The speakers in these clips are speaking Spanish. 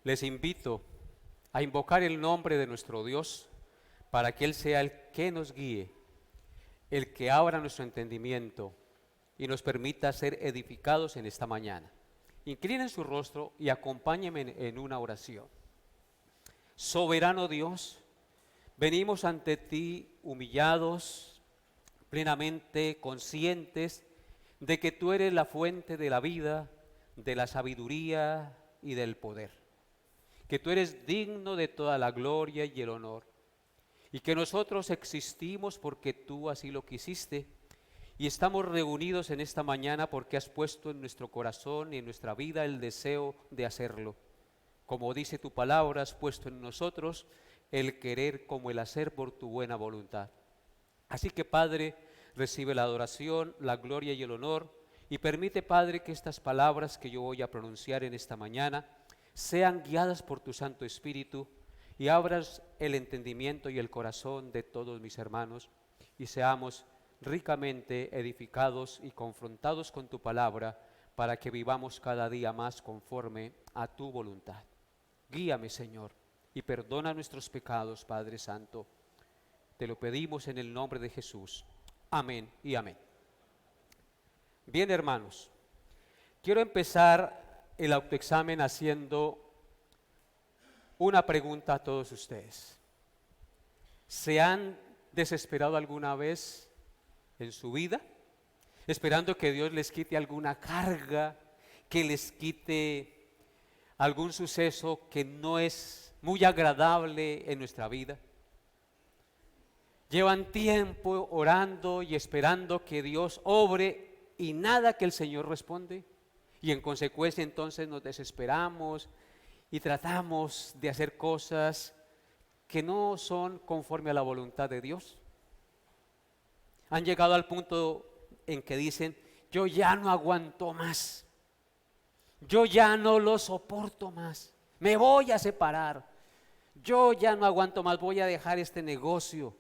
Les invito a invocar el nombre de nuestro Dios para que Él sea el que nos guíe, el que abra nuestro entendimiento y nos permita ser edificados en esta mañana. Inclinen su rostro y acompáñenme en una oración. Soberano Dios, venimos ante ti humillados, plenamente conscientes de que tú eres la fuente de la vida, de la sabiduría y del poder, que tú eres digno de toda la gloria y el honor, y que nosotros existimos porque tú así lo quisiste, y estamos reunidos en esta mañana porque has puesto en nuestro corazón y en nuestra vida el deseo de hacerlo. Como dice tu palabra, has puesto en nosotros el querer como el hacer por tu buena voluntad. Así que, Padre, recibe la adoración, la gloria y el honor, y permite, Padre, que estas palabras que yo voy a pronunciar en esta mañana sean guiadas por tu Santo Espíritu y abras el entendimiento y el corazón de todos mis hermanos y seamos ricamente edificados y confrontados con tu palabra para que vivamos cada día más conforme a tu voluntad. Guíame, Señor, y perdona nuestros pecados, Padre Santo. Te lo pedimos en el nombre de Jesús. Amén y amén. Bien, hermanos, quiero empezar el autoexamen haciendo una pregunta a todos ustedes. ¿Se han desesperado alguna vez en su vida, esperando que Dios les quite alguna carga, que les quite algún suceso que no es muy agradable en nuestra vida? Llevan tiempo orando y esperando que Dios obre y nada que el Señor responde, y en consecuencia entonces nos desesperamos y tratamos de hacer cosas que no son conforme a la voluntad de Dios. Han llegado al punto en que dicen: yo ya no aguanto más, yo ya no lo soporto más, me voy a separar, yo ya no aguanto más, voy a dejar este negocio.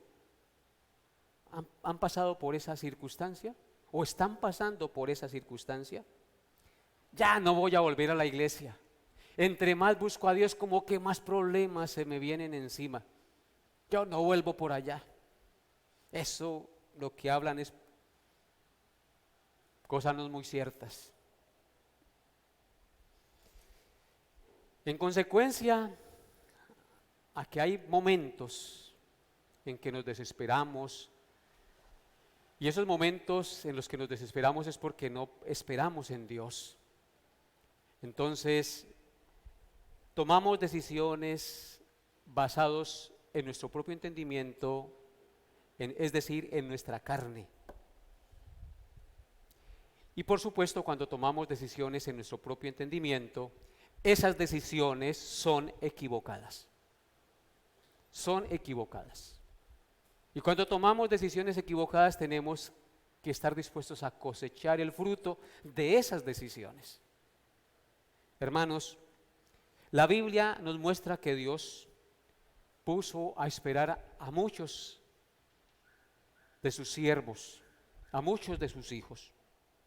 ¿Han pasado por esa circunstancia? ¿O están pasando por esa circunstancia? Ya no voy a volver a la iglesia. Entre más busco a Dios, como que más problemas se me vienen encima. Yo no vuelvo por allá. Eso lo que hablan es cosas no muy ciertas. En consecuencia, aquí hay momentos en que nos desesperamos, y esos momentos en los que nos desesperamos es porque no esperamos en Dios. Entonces, tomamos decisiones basados en nuestro propio entendimiento, es decir, en nuestra carne. Y por supuesto, cuando tomamos decisiones en nuestro propio entendimiento, esas decisiones son equivocadas. Son equivocadas. Y cuando tomamos decisiones equivocadas tenemos que estar dispuestos a cosechar el fruto de esas decisiones. Hermanos, la Biblia nos muestra que Dios puso a esperar a muchos de sus siervos, a muchos de sus hijos.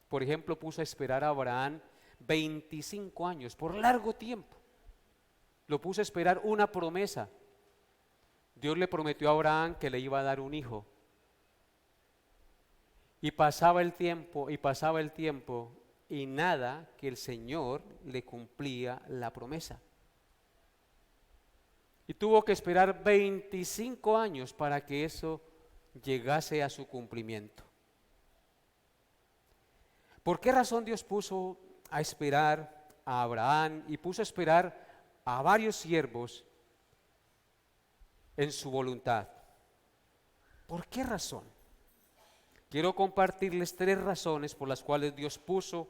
Por ejemplo, puso a esperar a Abraham 25 años, por largo tiempo. Lo puso a esperar una promesa. Dios le prometió a Abraham que le iba a dar un hijo. Y pasaba el tiempo, y nada que el Señor le cumplía la promesa. Y tuvo que esperar 25 años para que eso llegase a su cumplimiento. ¿Por qué razón Dios puso a esperar a Abraham y puso a esperar a varios siervos en su voluntad? ¿Por qué razón? Quiero compartirles 3 razones por las cuales Dios puso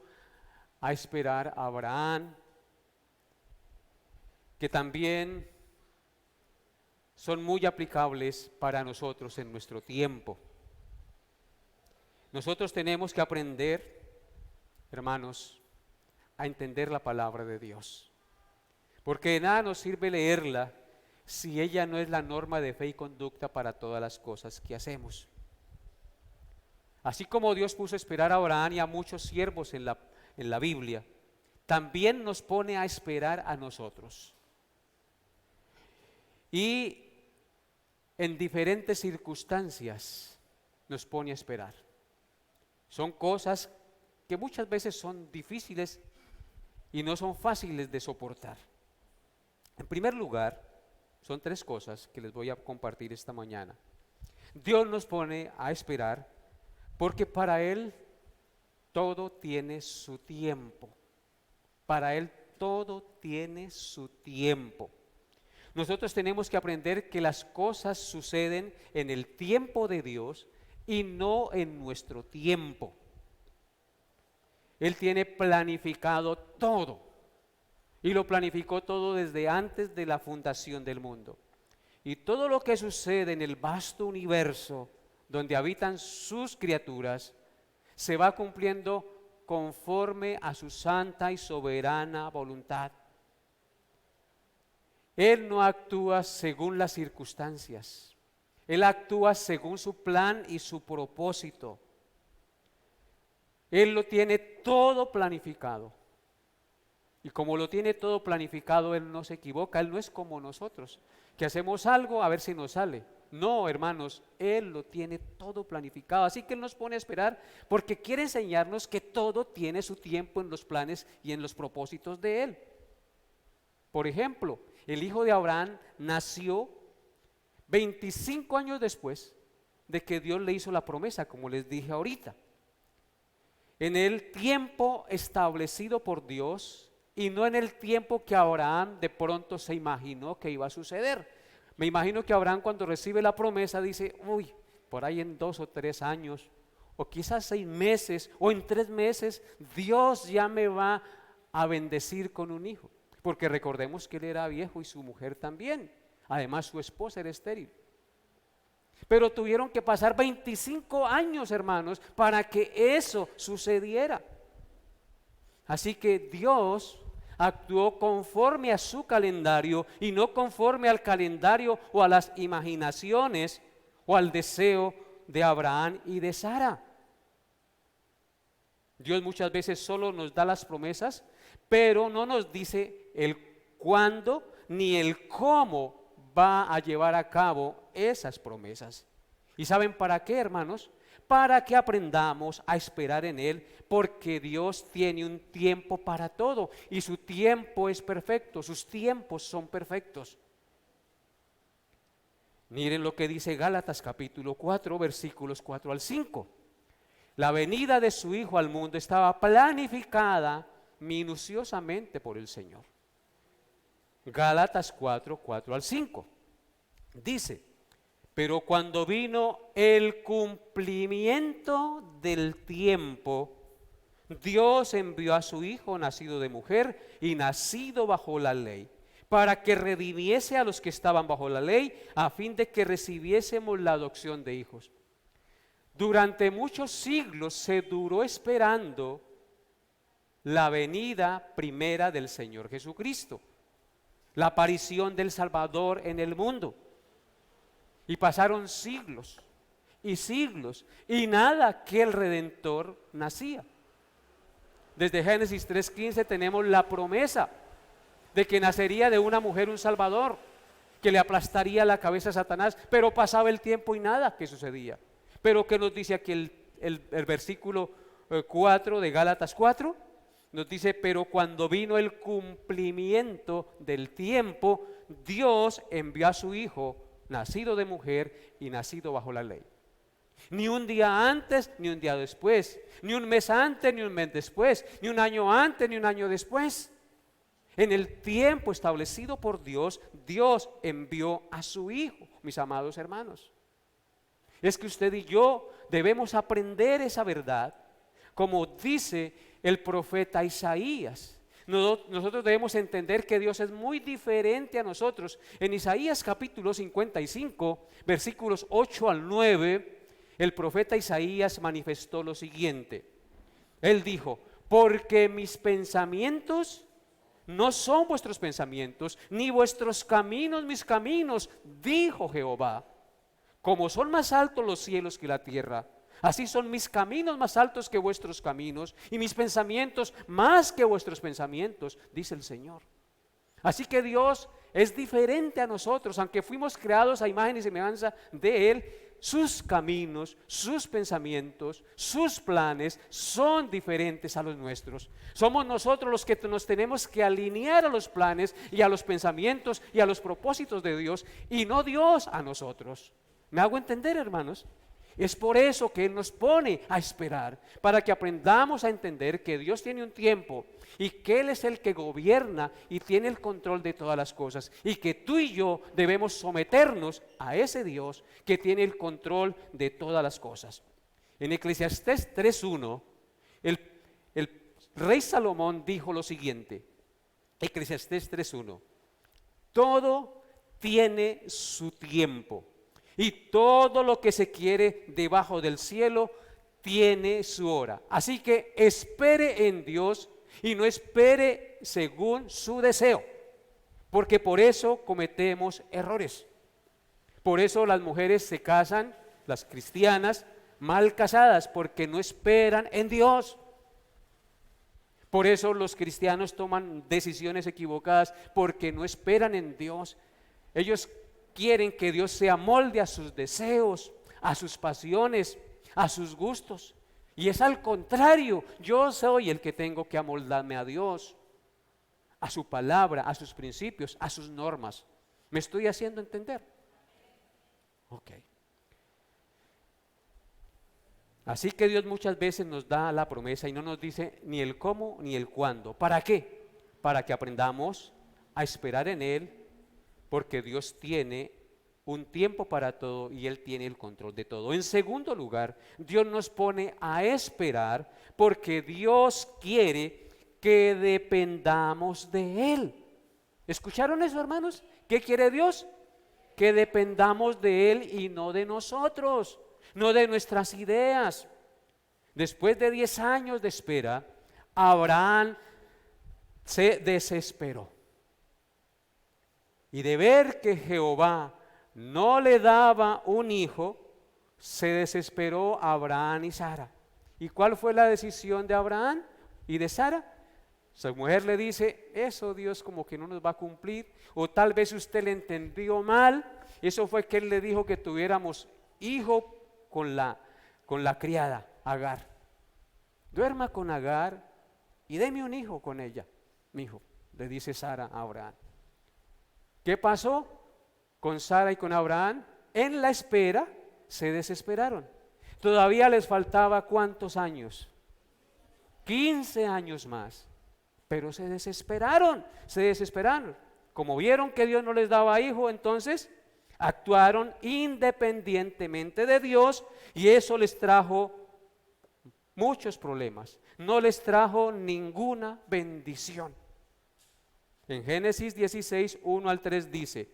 a esperar a Abraham, que también son muy aplicables para nosotros en nuestro tiempo. Nosotros tenemos que aprender, hermanos, a entender la palabra de Dios, porque de nada nos sirve leerla si ella no es la norma de fe y conducta para todas las cosas que hacemos. Así como Dios puso a esperar a Abraham y a muchos siervos en la Biblia, también nos pone a esperar a nosotros. y en diferentes circunstancias nos pone a esperar. Son cosas que muchas veces son difíciles y no son fáciles de soportar. En primer lugar, son tres cosas que les voy a compartir esta mañana. Dios nos pone a esperar porque para Él todo tiene su tiempo. Para Él todo tiene su tiempo. Nosotros tenemos que aprender que las cosas suceden en el tiempo de Dios y no en nuestro tiempo. Él tiene planificado todo y lo planificó todo desde antes de la fundación del mundo. Y todo lo que sucede en el vasto universo donde habitan sus criaturas se va cumpliendo conforme a su santa y soberana voluntad. Él no actúa según las circunstancias, Él actúa según su plan y su propósito. Él lo tiene todo planificado. Y como lo tiene todo planificado, Él no se equivoca. Él no es como nosotros, que hacemos algo a ver si nos sale. No, hermanos, Él lo tiene todo planificado. Así que Él nos pone a esperar porque quiere enseñarnos que todo tiene su tiempo en los planes y en los propósitos de Él. Por ejemplo, el hijo de Abraham nació 25 años después de que Dios le hizo la promesa, como les dije ahorita. En el tiempo establecido por Dios y no en el tiempo que Abraham de pronto se imaginó que iba a suceder. Me imagino que Abraham, cuando recibe la promesa, dice, uy, por ahí en 2 o 3 años, o quizás 6 meses, o en 3 meses, Dios ya me va a bendecir con un hijo. Porque recordemos que él era viejo y su mujer también. Además, su esposa era estéril. Pero tuvieron que pasar 25 años, hermanos, para que eso sucediera. Así que Dios actuó conforme a su calendario y no conforme al calendario o a las imaginaciones o al deseo de Abraham y de Sara. Dios muchas veces solo nos da las promesas, pero no nos dice el cuándo ni el cómo va a llevar a cabo esas promesas. ¿Y saben para qué, hermanos? Para que aprendamos a esperar en Él, porque Dios tiene un tiempo para todo y su tiempo es perfecto, sus tiempos son perfectos. Miren lo que dice Gálatas capítulo 4, versículos 4 al 5. La venida de su Hijo al mundo estaba planificada minuciosamente por el Señor. Gálatas 4, 4 al 5. Dice, pero cuando vino el cumplimiento del tiempo, Dios envió a su Hijo nacido de mujer y nacido bajo la ley, para que redimiese a los que estaban bajo la ley, a fin de que recibiésemos la adopción de hijos. Durante muchos siglos se duró esperando la venida primera del Señor Jesucristo, la aparición del Salvador en el mundo. Y pasaron siglos y siglos y nada que el Redentor nacía. Desde Génesis 3:15 tenemos la promesa de que nacería de una mujer un Salvador, que le aplastaría la cabeza a Satanás, pero pasaba el tiempo y nada que sucedía. Pero ¿qué nos dice aquí el versículo 4 de Gálatas 4? Nos dice, pero cuando vino el cumplimiento del tiempo, Dios envió a su Hijo, nacido de mujer y nacido bajo la ley. Ni un día antes, ni un día después, ni un mes antes, ni un mes después, ni un año antes, ni un año después. En el tiempo establecido por Dios, Dios envió a su Hijo, mis amados hermanos. Es que usted y yo debemos aprender esa verdad, como dice el profeta Isaías. Nosotros debemos entender que Dios es muy diferente a nosotros. En Isaías capítulo 55, versículos 8 al 9, el profeta Isaías manifestó lo siguiente. Él dijo, porque mis pensamientos no son vuestros pensamientos, ni vuestros caminos mis caminos, dijo Jehová. Como son más altos los cielos que la tierra, así son mis caminos más altos que vuestros caminos, y mis pensamientos más que vuestros pensamientos, dice el Señor. Así que Dios es diferente a nosotros, aunque fuimos creados a imagen y semejanza de Él. Sus caminos, sus pensamientos, sus planes son diferentes a los nuestros. Somos nosotros los que nos tenemos que alinear a los planes y a los pensamientos y a los propósitos de Dios, y no Dios a nosotros. ¿Me hago entender, hermanos? Es por eso que Él nos pone a esperar, para que aprendamos a entender que Dios tiene un tiempo y que Él es el que gobierna y tiene el control de todas las cosas, y que tú y yo debemos someternos a ese Dios que tiene el control de todas las cosas. En Eclesiastés 3:1, el rey Salomón dijo lo siguiente, Eclesiastés 3:1: todo tiene su tiempo, y todo lo que se quiere debajo del cielo tiene su hora. Así que espere en Dios y no espere según su deseo, porque por eso cometemos errores. Por eso las mujeres se casan, las cristianas, mal casadas, porque no esperan en Dios. Por eso los cristianos toman decisiones equivocadas, porque no esperan en Dios. Ellos quieren que Dios se amolde a sus deseos, a sus pasiones, a sus gustos. Y es al contrario, yo soy el que tengo que amoldarme a Dios, a su palabra, a sus principios, a sus normas. ¿Me estoy haciendo entender? Ok. Así que Dios muchas veces nos da la promesa y no nos dice ni el cómo ni el cuándo. ¿Para qué? Para que aprendamos a esperar en Él, porque Dios tiene un tiempo para todo y Él tiene el control de todo. En segundo lugar, Dios nos pone a esperar porque Dios quiere que dependamos de Él. ¿Escucharon eso, hermanos? ¿Qué quiere Dios? Que dependamos de Él y no de nosotros, no de nuestras ideas. Después de 10 años de espera, Abraham se desesperó. Y de ver que Jehová no le daba un hijo, se desesperó Abraham y Sara. ¿Y cuál fue la decisión de Abraham y de Sara? Su mujer le dice, eso Dios como que no nos va a cumplir, o tal vez usted le entendió mal. Eso fue que él le dijo que tuviéramos hijo con la criada, Agar. Duerma con Agar y deme un hijo con ella, mi hijo, le dice Sara a Abraham. ¿Qué pasó con Sara y con Abraham? En la espera se desesperaron. Todavía les faltaba ¿cuántos años? 15 años más. Pero se desesperaron. Como vieron que Dios no les daba hijo, entonces actuaron independientemente de Dios, y eso les trajo muchos problemas. No les trajo ninguna bendición. En Génesis 16, 1 al 3 dice,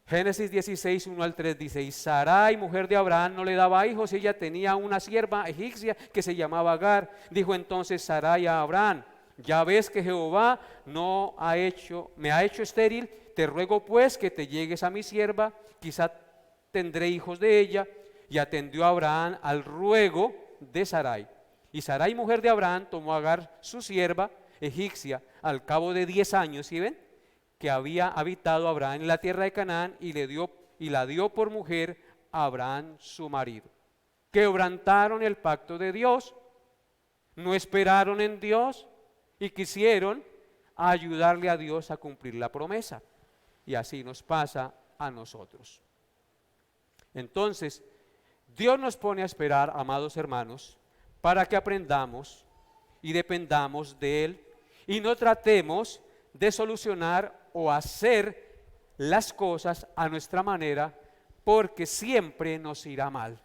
Génesis 16, 1 al 3 dice, y Sarai, mujer de Abraham, no le daba hijos, y ella tenía una sierva egipcia que se llamaba Agar. Dijo entonces Sarai a Abraham, ya ves que Jehová me ha hecho estéril, te ruego pues que te llegues a mi sierva, quizá tendré hijos de ella. Y atendió Abraham al ruego de Sarai. Y Sarai, mujer de Abraham, tomó a Agar, su sierva egipcia, al cabo de 10 años, ¿sí ven? Que había habitado Abraham en la tierra de Canaán, y la dio por mujer a Abraham su marido. Quebrantaron el pacto de Dios, no esperaron en Dios y quisieron ayudarle a Dios a cumplir la promesa. Y así nos pasa a nosotros. Entonces, Dios nos pone a esperar, amados hermanos, para que aprendamos y dependamos de Él, y no tratemos de solucionar o hacer las cosas a nuestra manera, porque siempre nos irá mal.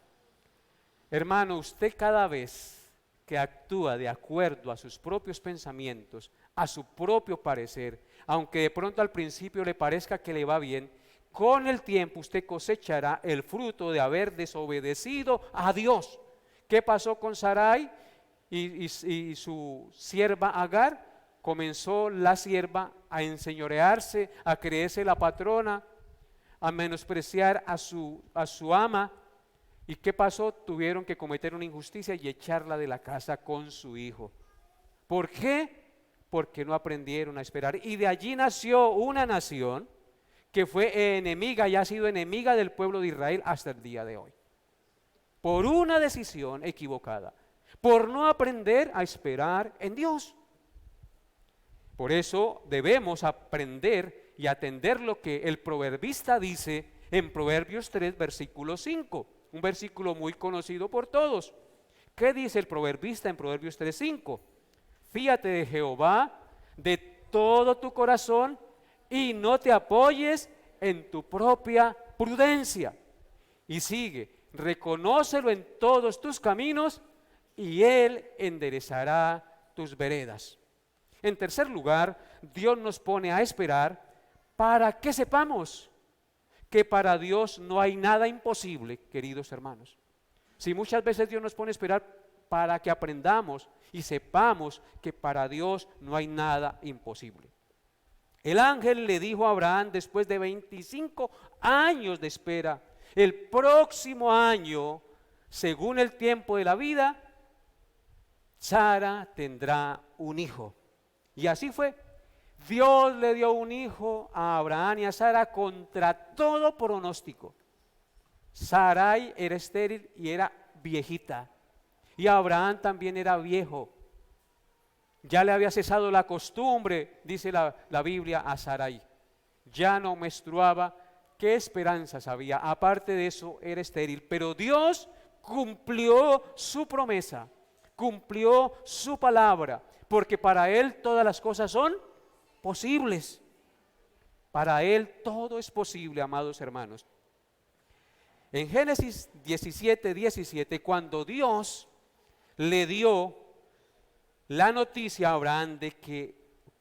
Hermano, usted cada vez que actúa de acuerdo a sus propios pensamientos, a su propio parecer, aunque de pronto al principio le parezca que le va bien, con el tiempo usted cosechará el fruto de haber desobedecido a Dios. ¿Qué pasó con Sarai y su sierva Agar? Comenzó la sierva a enseñorearse, a creerse la patrona, a menospreciar a su ama. ¿Y qué pasó? Tuvieron que cometer una injusticia y echarla de la casa con su hijo. ¿Por qué? porque no aprendieron a esperar. Y de allí nació una nación que fue enemiga y ha sido enemiga del pueblo de Israel hasta el día de hoy. Por una decisión equivocada, por no aprender a esperar en Dios. Por eso debemos aprender y atender lo que el proverbista dice en Proverbios 3, versículo 5, un versículo muy conocido por todos. ¿Qué dice el proverbista en Proverbios 3, 5? Fíate de Jehová de todo tu corazón y no te apoyes en tu propia prudencia. Y sigue, reconócelo en todos tus caminos y Él enderezará tus veredas. En tercer lugar, Dios nos pone a esperar para que sepamos que para Dios no hay nada imposible, queridos hermanos. Si muchas veces Dios nos pone a esperar para que aprendamos y sepamos que para Dios no hay nada imposible. El ángel le dijo a Abraham después de 25 años de espera, el próximo año, según el tiempo de la vida, Sara tendrá un hijo. Y así fue. Dios le dio un hijo a Abraham y a Sara contra todo pronóstico. Sarai era estéril y era viejita. Y Abraham también era viejo. Ya le había cesado la costumbre, dice la Biblia, a Sarai. Ya no menstruaba. ¿Qué esperanzas había? Aparte de eso, era estéril. Pero Dios cumplió su promesa, cumplió su palabra, porque para Él todas las cosas son posibles. Para Él todo es posible, amados hermanos. En Génesis 17, 17, cuando Dios le dio la noticia a Abraham de que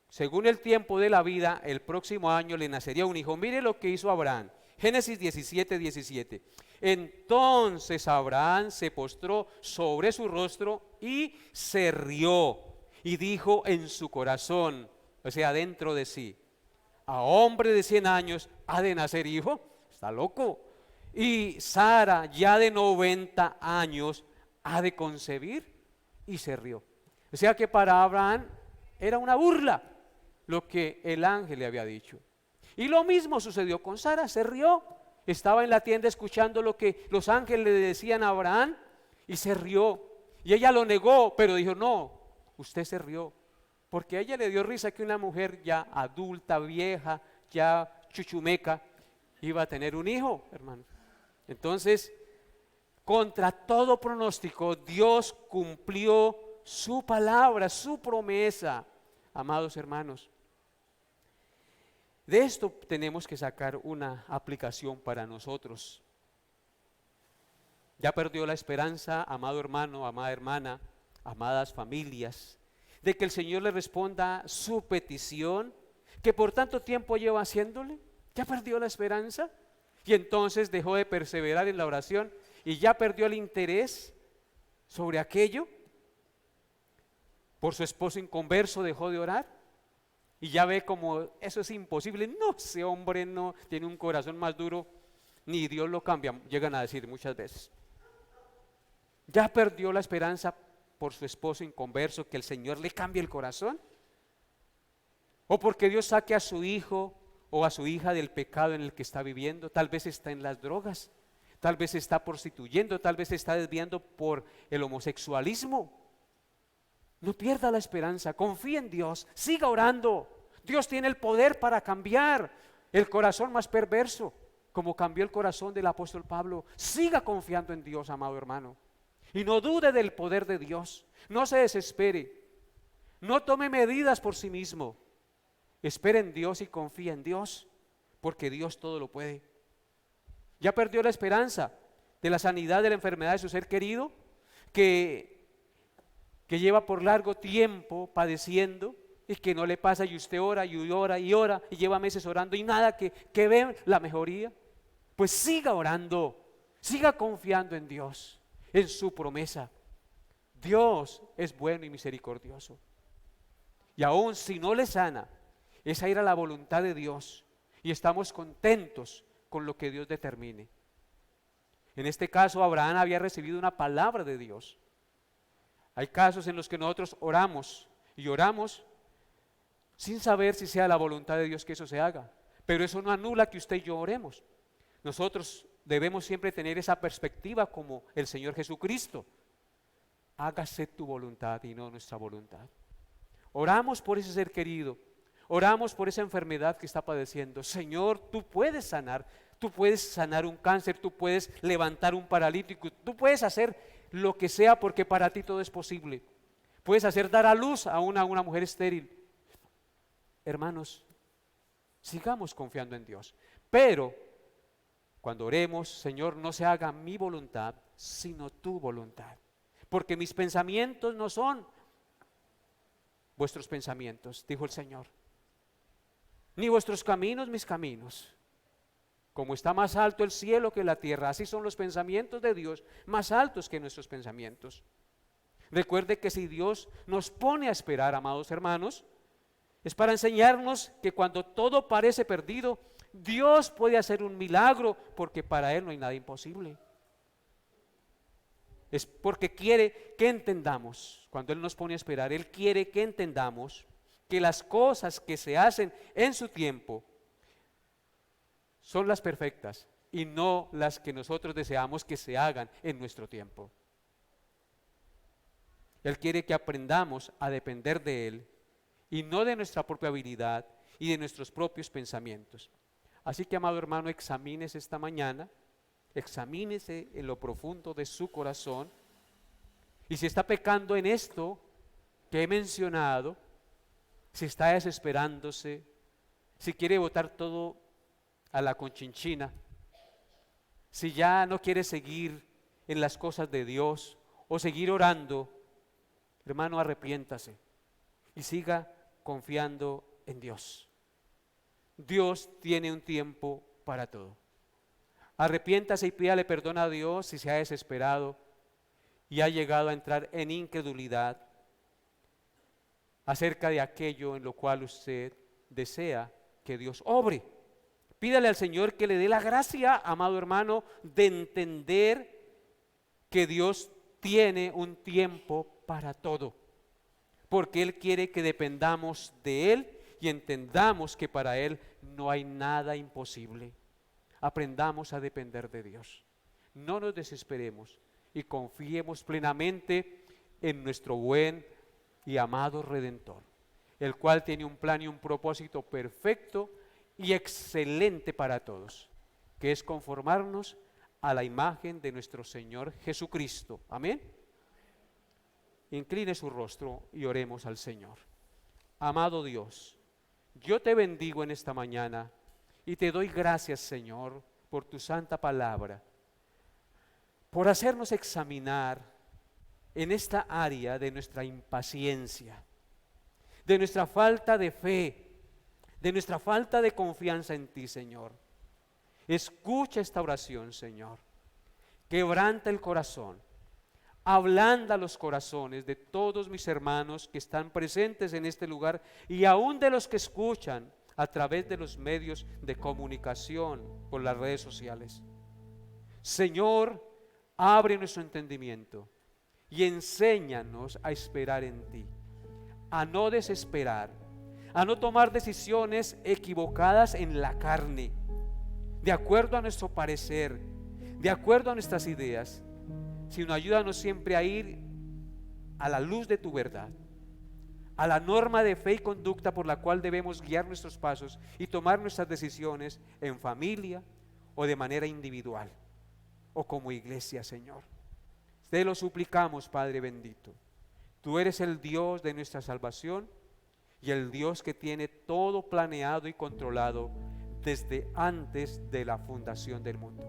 según el tiempo de la vida, el próximo año le nacería un hijo. Mire lo que hizo Abraham. Génesis 17, 17. Entonces Abraham se postró sobre su rostro y se rió y dijo en su corazón, o sea, dentro de sí, a hombre de 100 años ha de nacer hijo. Está loco. Y Sara, ya de 90 años, ha de concebir. Y se rió. O sea que para Abraham era una burla lo que el ángel le había dicho. Y lo mismo sucedió con Sara, se rió. Estaba en la tienda escuchando lo que los ángeles le decían a Abraham y se rió. Y ella lo negó, pero dijo, no, usted se rió. Porque a ella le dio risa que una mujer ya adulta, vieja, ya chuchumeca, iba a tener un hijo, hermano. Entonces, contra todo pronóstico, Dios cumplió su palabra, su promesa, amados hermanos. De esto tenemos que sacar una aplicación para nosotros. Ya perdió la esperanza, amado hermano, amada hermana, amadas familias, de que el Señor le responda su petición, que por tanto tiempo lleva haciéndole. Ya perdió la esperanza y entonces dejó de perseverar en la oración y ya perdió el interés sobre aquello. Por su esposo inconverso dejó de orar y ya ve como eso es imposible. No, ese hombre no tiene un corazón más duro, ni Dios lo cambia, llegan a decir muchas veces. Ya perdió la esperanza por su esposo inconverso, que el Señor le cambie el corazón, o porque Dios saque a su hijo o a su hija del pecado en el que está viviendo. Tal vez está en las drogas, tal vez está prostituyendo, tal vez está desviando por el homosexualismo. No pierda la esperanza, confíe en Dios, siga orando. Dios tiene el poder para cambiar el corazón más perverso, como cambió el corazón del apóstol Pablo. Siga confiando en Dios, amado hermano, y no dude del poder de Dios. No se desespere, no tome medidas por sí mismo. Espere en Dios y confíe en Dios, porque Dios todo lo puede. Ya perdió la esperanza de la sanidad de la enfermedad de su ser querido, que lleva por largo tiempo padeciendo y que no le pasa, y usted ora y ora y ora y lleva meses orando y nada que ve la mejoría. Pues siga orando, siga confiando en Dios, en su promesa. Dios es bueno y misericordioso, y aún si no le sana, esa era la voluntad de Dios y estamos contentos con lo que Dios determine. En este caso Abraham había recibido una palabra de Dios. Hay casos en los que nosotros oramos y oramos, sin saber si sea la voluntad de Dios que eso se haga. Pero eso no anula que usted y yo oremos. Nosotros debemos siempre tener esa perspectiva como el Señor Jesucristo. Hágase tu voluntad y no nuestra voluntad. Oramos por ese ser querido, oramos por esa enfermedad que está padeciendo. Señor, tú puedes sanar un cáncer, tú puedes levantar un paralítico, tú puedes hacer lo que sea porque para ti todo es posible. Puedes hacer dar a luz a una mujer estéril. Hermanos, sigamos confiando en Dios. Pero cuando oremos, Señor, no se haga mi voluntad, sino tu voluntad. Porque mis pensamientos no son vuestros pensamientos, dijo el Señor. Ni vuestros caminos mis caminos. Como está más alto el cielo que la tierra, así son los pensamientos de Dios más altos que nuestros pensamientos. Recuerde que si Dios nos pone a esperar, amados hermanos, es para enseñarnos que cuando todo parece perdido, Dios puede hacer un milagro, porque para Él no hay nada imposible. Es porque quiere que entendamos, cuando Él nos pone a esperar, Él quiere que entendamos que las cosas que se hacen en su tiempo son las perfectas y no las que nosotros deseamos que se hagan en nuestro tiempo. Él quiere que aprendamos a depender de Él y no de nuestra propia habilidad y de nuestros propios pensamientos. Así que, amado hermano, examínese esta mañana, examínese en lo profundo de su corazón, y si está pecando en esto que he mencionado, si está desesperándose, si quiere botar todo a la conchinchina, si ya no quiere seguir en las cosas de Dios o seguir orando, hermano, arrepiéntase y siga confiando en Dios. Dios tiene un tiempo para todo. Arrepiéntase y pídale perdón a Dios si se ha desesperado y ha llegado a entrar en incredulidad acerca de aquello en lo cual usted desea que Dios obre. Pídale al Señor que le dé la gracia, amado hermano, de entender que Dios tiene un tiempo para todo, porque Él quiere que dependamos de Él y entendamos que para Él no hay nada imposible. Aprendamos a depender de Dios. No nos desesperemos y confiemos plenamente en nuestro buen y amado Redentor, el cual tiene un plan y un propósito perfecto y excelente para todos, que es conformarnos a la imagen de nuestro Señor Jesucristo. Amén. Incline su rostro y oremos al Señor. Amado Dios, yo te bendigo en esta mañana y te doy gracias, Señor, por tu santa palabra, por hacernos examinar en esta área de nuestra impaciencia, de nuestra falta de fe, de nuestra falta de confianza en ti, Señor. Escucha esta oración, Señor. Quebranta el corazón, ablanda los corazones de todos mis hermanos que están presentes en este lugar y aún de los que escuchan a través de los medios de comunicación por las redes sociales. Señor, abre nuestro entendimiento y enséñanos a esperar en ti, a no desesperar, a no tomar decisiones equivocadas en la carne, de acuerdo a nuestro parecer, de acuerdo a nuestras ideas, sino ayúdanos siempre a ir a la luz de tu verdad, a la norma de fe y conducta por la cual debemos guiar nuestros pasos y tomar nuestras decisiones en familia o de manera individual o como iglesia, Señor. Te lo suplicamos, Padre bendito. Tú eres el Dios de nuestra salvación y el Dios que tiene todo planeado y controlado desde antes de la fundación del mundo.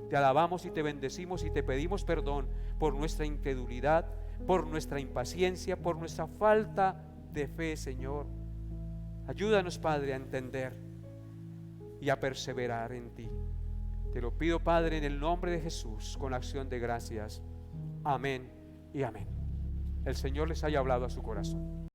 Te alabamos y te bendecimos y te pedimos perdón por nuestra incredulidad, por nuestra impaciencia, por nuestra falta de fe, Señor. Ayúdanos, Padre, a entender y a perseverar en ti. Te lo pido, Padre, en el nombre de Jesús, con acción de gracias. Amén y amén. El Señor les haya hablado a su corazón.